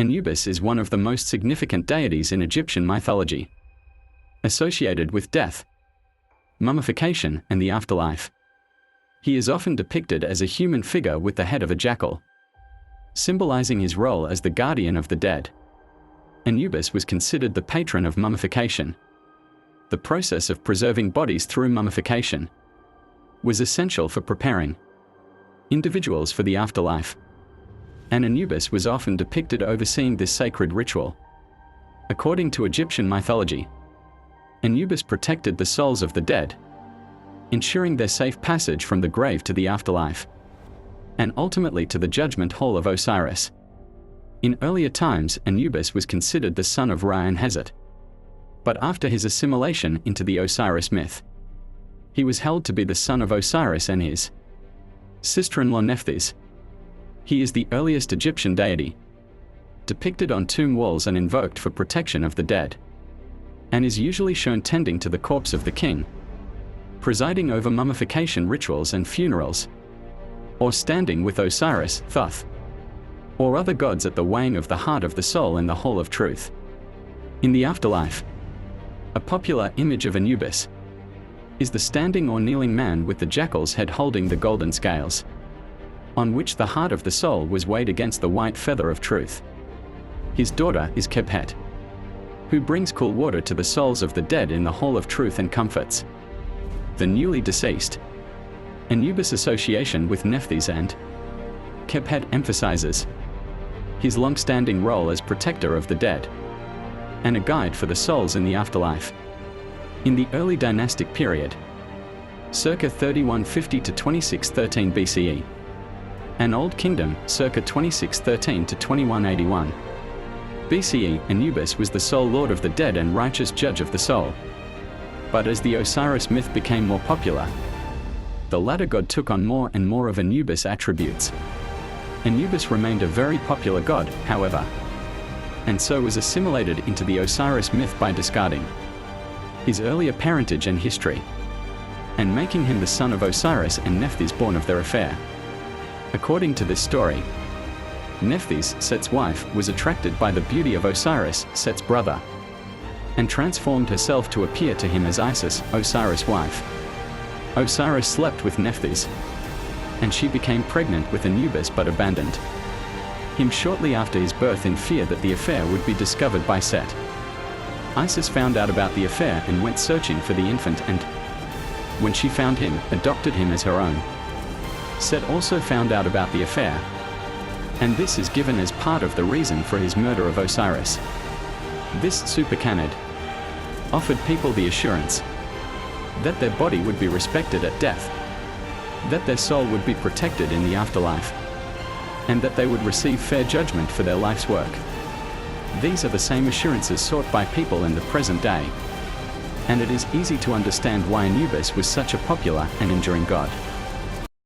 Anubis is one of the most significant deities in Egyptian mythology, associated with death, mummification, and the afterlife. He is often depicted as a human figure with the head of a jackal, symbolizing his role as the guardian of the dead. Anubis was considered the patron of mummification. The process of preserving bodies through mummification was essential for preparing individuals for the afterlife, and Anubis was often depicted overseeing this sacred ritual. According to Egyptian mythology, Anubis protected the souls of the dead, ensuring their safe passage from the grave to the afterlife, and ultimately to the judgment hall of Osiris. In earlier times, Anubis was considered the son of Ra and Hazet, but after his assimilation into the Osiris myth, he was held to be the son of Osiris and his sister-in-law Nephthys. He is the earliest Egyptian deity, depicted on tomb walls and invoked for protection of the dead, and is usually shown tending to the corpse of the king, presiding over mummification rituals and funerals, or standing with Osiris, Thoth, or other gods at the weighing of the heart of the soul in the hall of truth. In the afterlife, a popular image of Anubis is the standing or kneeling man with the jackal's head holding the golden scales, on which the heart of the soul was weighed against the white feather of truth. His daughter is Khephet, who brings cool water to the souls of the dead in the hall of truth and comforts the newly deceased. Anubis' association with Nephthys and Khephet emphasizes his long-standing role as protector of the dead and a guide for the souls in the afterlife. In the early dynastic period, circa 3150 to 2613 BCE, and Old Kingdom, circa 2613 to 2181 BCE, Anubis was the sole lord of the dead and righteous judge of the soul. But as the Osiris myth became more popular, the latter god took on more and more of Anubis' attributes. Anubis remained a very popular god, however, and so was assimilated into the Osiris myth by discarding his earlier parentage and history, and making him the son of Osiris and Nephthys, born of their affair. According to this story, Nephthys, Set's wife, was attracted by the beauty of Osiris, Set's brother, and transformed herself to appear to him as Isis, Osiris' wife. Osiris slept with Nephthys, and she became pregnant with Anubis but abandoned him shortly after his birth in fear that the affair would be discovered by Set. Isis found out about the affair and went searching for the infant and, when she found him, adopted him as her own. Set also found out about the affair, and this is given as part of the reason for his murder of Osiris. This supercanid offered people the assurance that their body would be respected at death, that their soul would be protected in the afterlife, and that they would receive fair judgment for their life's work. These are the same assurances sought by people in the present day, and it is easy to understand why Anubis was such a popular and enduring god.